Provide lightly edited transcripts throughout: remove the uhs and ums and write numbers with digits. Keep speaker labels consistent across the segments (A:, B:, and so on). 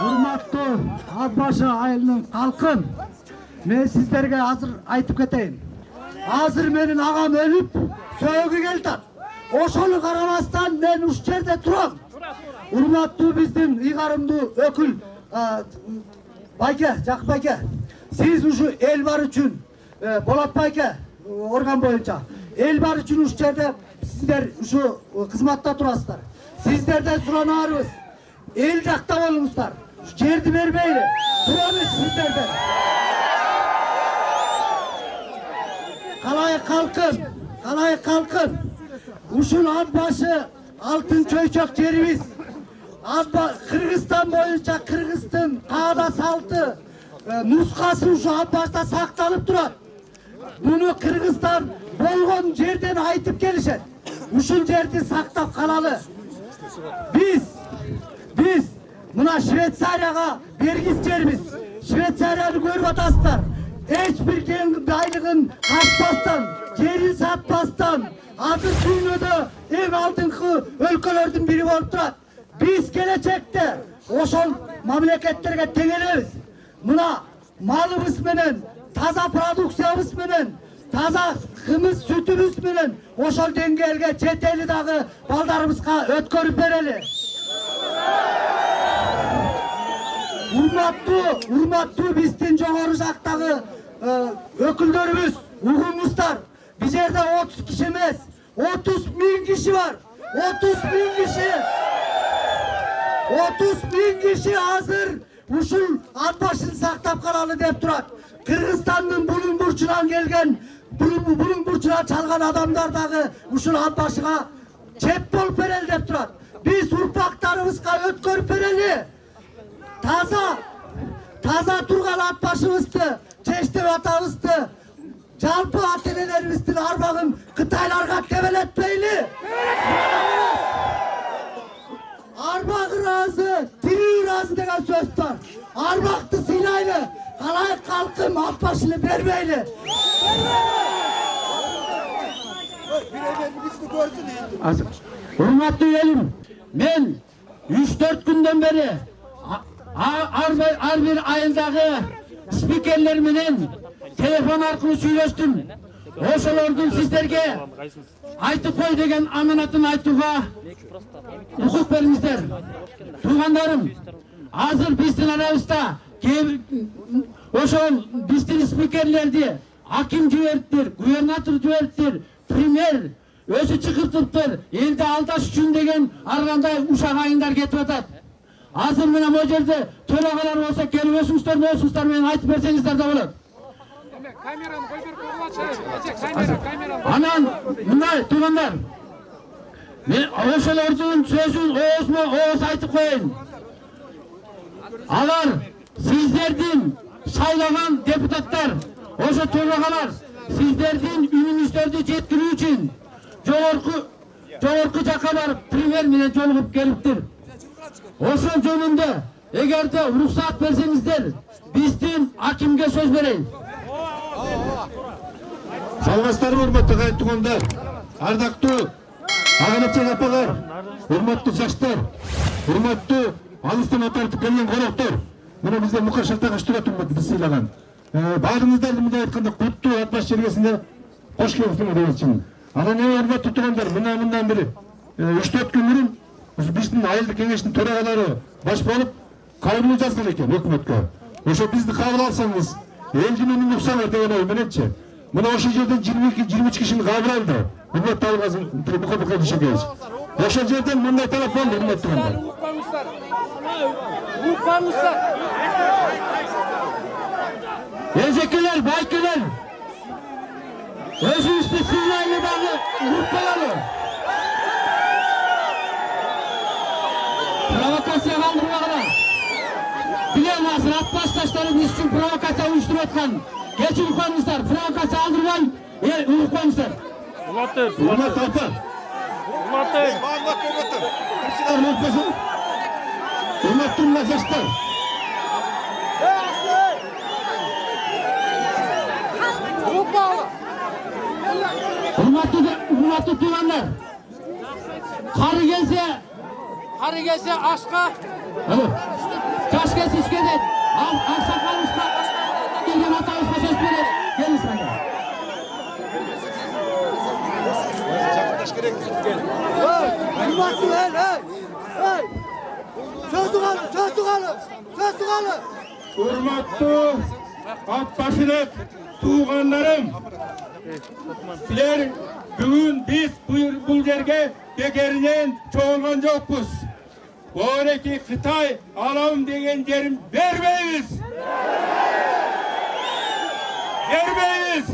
A: Урматтуу ат башы айылынын халкын, мен сиздерге азыр айтып кетейин. Азыр менин агам өлүп, сөөгү келтат. Ошону карабастан мен ушул жерде турам. Урматтуу биздин ыйгарымдуу өкүл Байке, Жакып байке, сиз ушу эл бар үчүн, Болот байке, орган боюнча, эл бар үчүн ушул жерде сиздер ушу кызматта турасыздар. Сиздерден суранарыбыз, эл жакта болуңуздар. Жерди бермейли, турабыз сиздерден. Қалай қалқын, ушул ат башы алтын чөйчөк жерибиз. Кыргызстан боюнча Кыргыздын каада салты нускасы ушу ат башта сакталып турат. Буну Кыргызстан болгон жерден айтып келишет. Ушул жерди сактап калалы. Биз мына Швейцарияга бергис жербиз. Швейцарияны көрүп атасыздар. Эч бир байлыгын качпастан, жерин сатпастан, азыр дүйнөдө эң алдыңкы өлкөлөрдүн бири болуп турат. Биз келечекте ошол мамлекеттерге теңелебиз. Мына малыбыз менен, таза продукциябыз менен, таза кымыз сүтүбүз менен ошол деңгээлге жетели дагы балдарыбызга өткөрүп берели. Урматтуу биздин жогору жактагы өкүлдөрүбүз, угуңуздар. Биз жерде 30 киши эмес, 30 000 киши бар. 30 000 киши. 30 000 киши азыр ушул ат башын сактап калалы деп турат. Кыргызстандын булуң бурчунан келген, булуң бурчунан чалган адамдар дагы ушул ат башыга чеп болуп берели деп турат. Биз урпактарыбызга өткөрүп берели. Таза турган ат башыбызды, чечтеп атабызды, жалпы ата-энелерибиздин арбагын Кытайларга тебелетпейли. Арбак ыраазы, тирүү ыраазы деген сөз бар. Арбакты сыйлайлы, калай калкым ат башыны бермейли. Урматтуу элим, мен 3-4 күндөн бери ар бир айылдагы спикерлер менен телефон аркылуу сүйлөштүм. Ошолордун сиздерге айтып кой деген аманатын айтууга укук бериңиздер. Туугандарым, азыр биздин арабызда ошол биздин спикерлерди аким жибериптир, губернатор жибериптир, премьер өзү чыгыртыптыр, элди алдаш үчүн деген ар кандай ушак айындар кетип атат. Азыр мына могу жерде төрагалар болсо келип өсүңүздөр менен айтып берсеңиздер да болот.
B: Камераны кой берип койгулачы.
A: Анан мындай туугандар, мен ошолордун сөзүн ооз айтып коеюн. Алар сиздердин шайлаган депутаттар, ошо төрагалар сиздердин үнүңүздөрдү жеткирүү үчүн жогорку жакка барып премьер менен жолугуп келиптир. Ошол жөнүндө эгерде уруксат берсеңиздер, биздин акимге сөз берейин.
C: Салгастарым, урматтуу туугандар, ардактуу ага-чең апалар, урматтуу жаштар, урматтуу алыстан отартып келген коноктор. Мына бизде Мука Шалтагыч турат урматтуу биз сыйлаган. Баарыңыздарды мындай айтканда куттуу ат баш жергесинде кош келиңиздер деп айтчымын. Анан урматтуу туугандар, мындан бери 3-4 күн мурун биздин айылдык кеңештин төрагалары баш болуп кайрылуу жазган экен өкмөткө. Ошо бизди кабыл алсаңыз, элдин үнүн уксаңар деген ой мененчи. Мына ошол жерден 22-23 кишини кабыл алды. Урматтуу Алгазым Мукабек Шекеевич. Ошол жерден мындай талап болду, урматтуу туугандар.
B: Укпаңыздар.
A: Эжекелер, байкелер. Өзүбүздү сыйлайлы дагы укпайлы. Провокация калтырбагыла. Билем азыр ат башташтары биз үчүн провокация уюштуруп аткан. Кечирип коюңуздар, провокация алдырбай, угуп коюңуздар. Урматтуу апа. Урматтуу жаштар. Урматтуу туугандар. Кары келсе
B: Karı gelse aşka.
C: Alo.
D: Taş kes işkeden. Aksakalmışlar. Gelin atamızda söz verir. Gelin sana.
C: Hurmatlı Akbaşılık tuğanlarım. Sizler bugün biz bu yerge bekerinen çoğulgan yokuz. Böyleki Xitay alalım degen yerim vermeyiz. Vermeyiz.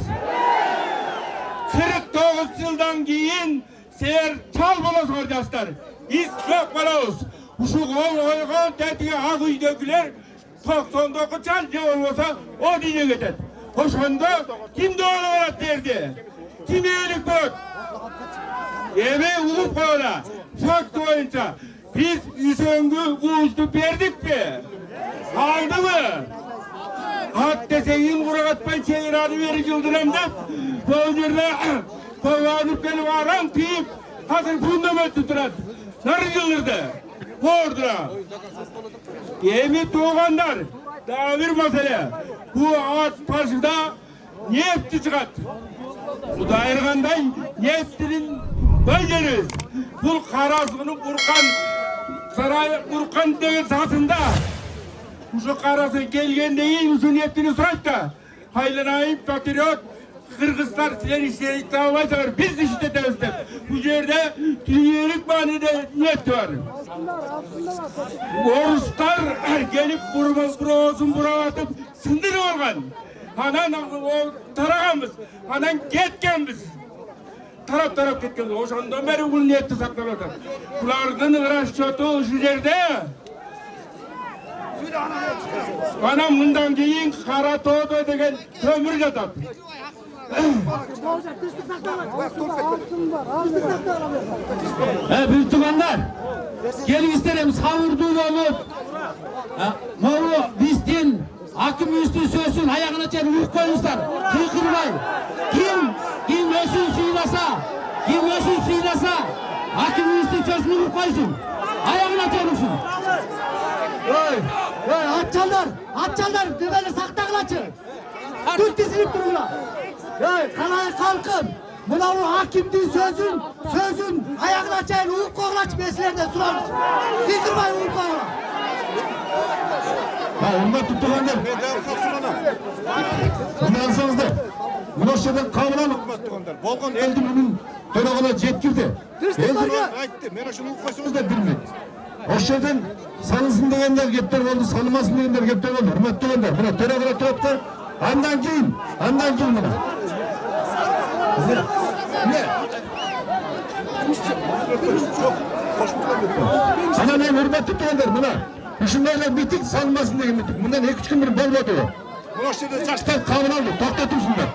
C: 49 yıldan keyin seher çal bolas kardeşler. Biz yok bolas. Uşu kol koygan tetiğe ak uydakiler 99 çal ne olmasa o dine getir. Hoşanda kim doğru olarak derdi? Kim iyilik bak? Eve uğup koyana. Fakt boyunca biz üsöngü uğuzdu verdik mi? Aldı mı? Hatta senin kurakatman şehir adı verir yıldıram da bu yerde kovalıp beni varan deyip hazır fundament tuturat. Narı yıldırdı? Orada. Yemi doğanlar daha bir mesele. Bu ağaç karşıda nefti çıkart. Bu dairganday neftinin bayrız. Bu karasını burkan saray burkan devir sahasında. Şu karası gelgende iyi misin neftini sorat da. Haylanayım patriot. Kırgızlar sizler işleri iddiamaysalar biz de şiddete özlem. Bu yerde dünyelik manide neft var. Oruslar gelip burasın buratıp sındır olgan. Hanan o tarağımız, hanan ketkenmiz. Taraf ketkenmiz. O şandan beri bu niyeti saklanırdı. Bunlardan rasçotu şu yerde. Anam bundan keyin kara toğdu degen kömür jatat.
D: Büyük tuganlar. Gelin isterim savurduğu olup. Moğlu bizden hakim üstü sözsün ayağına çek uyuk koymuşlar. Kıykırmay. Kim özün suylasa hakim üstü sözünü uyuk koysun. Ayağına çekilsin.
A: Atçallar, dübeni saktakılaçı. Tut dizilip dururlar. Kalaya kalkın. Buna o hakimdiğin sözün ayağına çayın uyuk koğlaç meselelerde sulamış. Kıykırmayın uyuk koğlaç.
C: Ondan tuttuğunlar. Bunu alsanız da. Bunu aşağıdan kavram. Volkan Eldim'in dönağına cetkirdi. Eldim'e aitti. Ben aşağıdan uklaşımız da bilmedi. Aşağıdan salınsın degenler gepler oldu, salınmasın degenler gepler oldu. Hürmet degenler. Buna dönağına tuttu. Andan giyin buna. Ne? Sana ne hürmet tuttuğunlar buna. Düşünmeyle bitik salmasın diye bitik. Bundan 2-3 gündür bol oldu. Buna işte saçlar kavun aldı. Toktatım şunlar.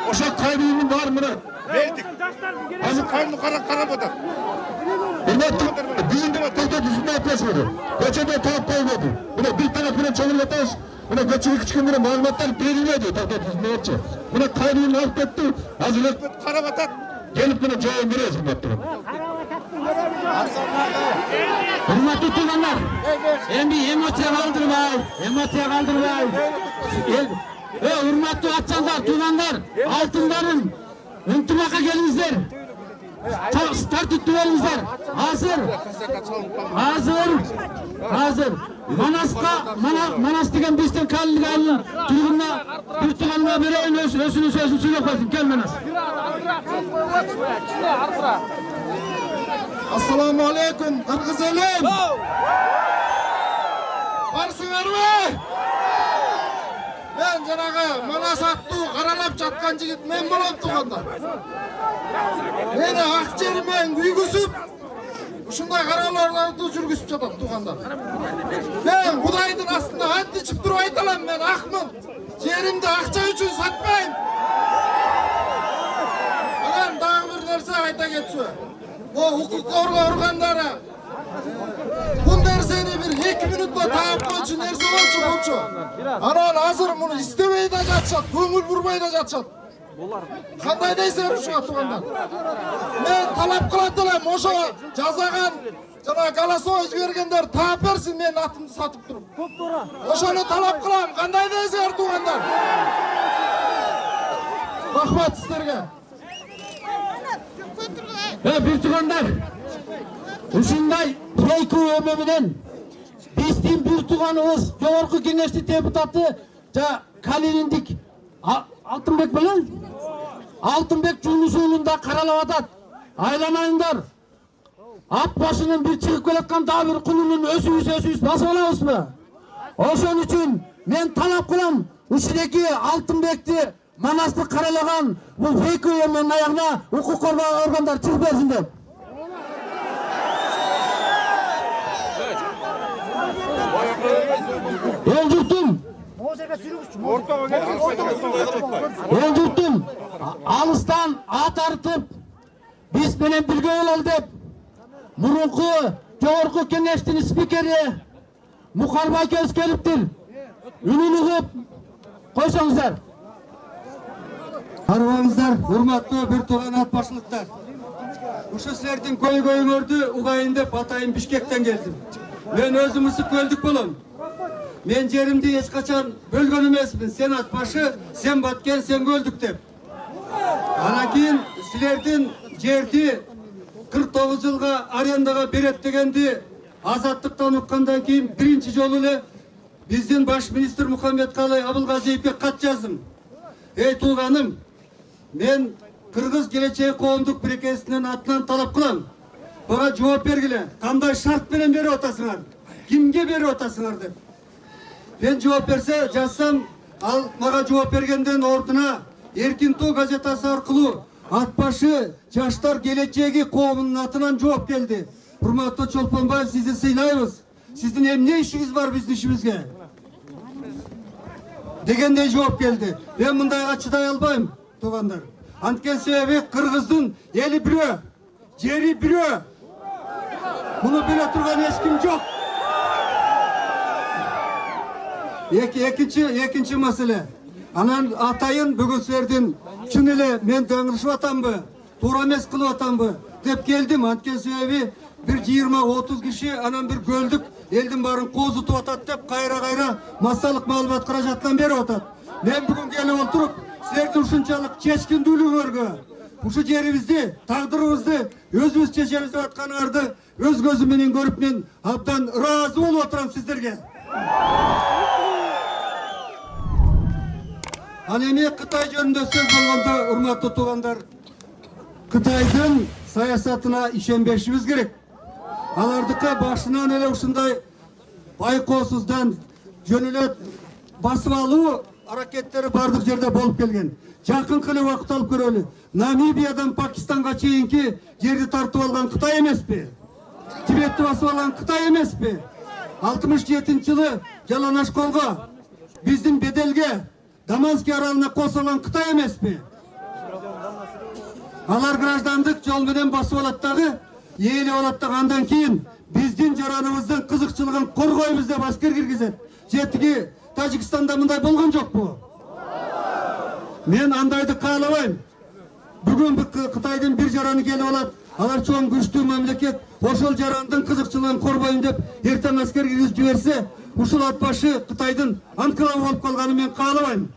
C: Oşak kaybının var mı? Verdik. Azı kaybını kara batar. Hürmet tuttuğunlar. Düğünde toktatım şunlar yapıyordu. Göçede tuhaf koymadı. Buna bir tarafına çevirmetaş. Buna göçü 2-3 gündür malumatlar verilmedi. Toktatım şunlar yapacak. Buna kaybını alıp etti. Azı kara batar. Gelip buna cevap veriyoruz hürmet tuttuğunlar.
D: Hürmetli tutanlar, emosiya kaldırmay. Hürmetli atçanlar, tutanlar, altınların, ıntımaka gelinizler. Start tuttuğunuzlar. Hazır. Manas degen bizden kalını alın. Bir tuğanına vereyin özünü sözünü söyle koysun. Gel Manas.
A: Assalamu alaikum Kırgız elim. Varsınlar mı? Ben janağı Manas attığı karalap çatkan jigit men bolam tuğanda. Meni ak jerimen güygüsüp uşunday karalarlardı жүрgüsüp жатат tuğanda. Ben Kudaydın aslında anti çıkıp durup aytalam men akmın. Jerimdi akça üçün satmayın. Anan daha bir nerse ayta geçiyor. O hukuk organları bu nerseni bir 2 minutla taap koyucu nerse olçu. Anan hazır bunu istemey de жатышат, көңүл бурбай da жатышат. Кандай дейсиңер ушуга туугандар? Мен талап кылат элем ошо жазаган
E: жана голосовой жибергендер таап берсин, мен атымды сатып туруп. Ошону талап кылам, кандай дейсиңер туугандар? Рахмат сиздерге.
D: Bir tuğanlar, ушундай фейк өмө менен биздин bir tuğanыбыз Жогорку Кеңештин депутаты Калининдик Алтынбек белен Алтынбек Жунус уулунда каралып атат. Айланайыңдар. Ат башынын bir чыгып келаткан дагы bir кулунун өзүбүз басып алабызбы? Ошон үчүн мен талап кылам, ушундагы Алтынбекти Манасты каралаган бул фейк өмөнүн аягына укук коргоо органдар чыгып берсин деп. Ел жұртым, алыстан ат артып, биз менен бирге бололу деп, мурунку Жогорку Кеңештин спикери Мукарбай акебиз келиптир. Үнүн угуп койсоңуздар.
F: Арыбаңыздар, урматтуу bir тууган ат башчылыктар. Ушу силердин көйгөйүңөрдү угайын деп атайын Бишкектен келдим. Мен өзүм ысык көлдүк болом. Мен жеримди эч качан бөлгөн эмесмин. Сен ат башы, сен баткен, сен көлдүк деп. Анан кийин силердин жерди 49 жылга арендага берет дегенди азаттыктан уккандан кийин биринчи жолу эле биздин баш министр Мухаммедкалый Абылгазиевге кат жаздым. Эй тууганым, мен Кыргыз Келечек коомдук бирикесинин атынан талап кылам. Буга жооп бергиле. Кандай шарт менен берип атасыңар? Кимге берип атасыңар деп. Мен жооп берсе жазсам, ал мага жооп бергенден ордуна Эркин Тоо газетасы аркылуу ат башы Жаштар Келечеги коомунун атынан жооп келди. Урматтуу Чолпонбаев, сизди сыйлайбыз. Сиздин эмне ишиңиз бар биздин ишибизге? Дегендей жооп келди. Мен мындайга чыдай албайм, туугандар. Анткен себеби Кыргыздын эли бирөө, жери бирөө. Муну биле турган эч ким жок. Экинчи маселе. Анан атайын бүгүн силердин чын эле мен даңырышып атамбы, туура эмес кылып атамбы деп келдим. Анткен себеби bir 20-30 киши анан bir көлдүк элдин баарын козутуп атат деп кайра массалык маалымат каражатынан берип атат. Мен бүгүн келип отуруп силердин ушунчалык чечкиндүүлүгүңөргө, ушу жерибизди, тагдырыбызды өзүбүз чечебиз деп атканыңарды өз көзүм менен көрүп мен абдан ыраазы болуп отурам сиздерге. Ал эми Кытай жөнүндө сөз болгондо, урматтуу туугандар, Кытайдын саясатына ишенбешибиз керек. Алардыкы башынан эле ушундай байкоосуздан жөн эле басып алуу аракеттери бардык жерде болуп келген. Жакынкы эле убакыт алып көрөлү. Намибиядан Пакистанга чейинки жерди тартып алган Кытай эмеспи? Тибетти басып алган Кытай эмеспи? 67-жылы Жалаңаш колго, биздин Беделге, Даманский аралына косулган Кытай эмеспи? Алар граждандык жол менен басып алат дагы, ээлеп алат дагы, андан кийин биздин жараныбыздын кызыкчылыгын коргойбуз деп аскер киргизет. Жетиги Тажикстанда мындай болгон жокпу? Мен андайды каалабайм. Бүгүн Кытайдын bir жараны келип алат, алар чоң күчтүү мамлекет, ошол жарандын кызыкчылыгын коргойм деп эртең аскер киргизип жиберсе, ушул ат башы Кытайдын анклавы болуп калганын мен каалабайм.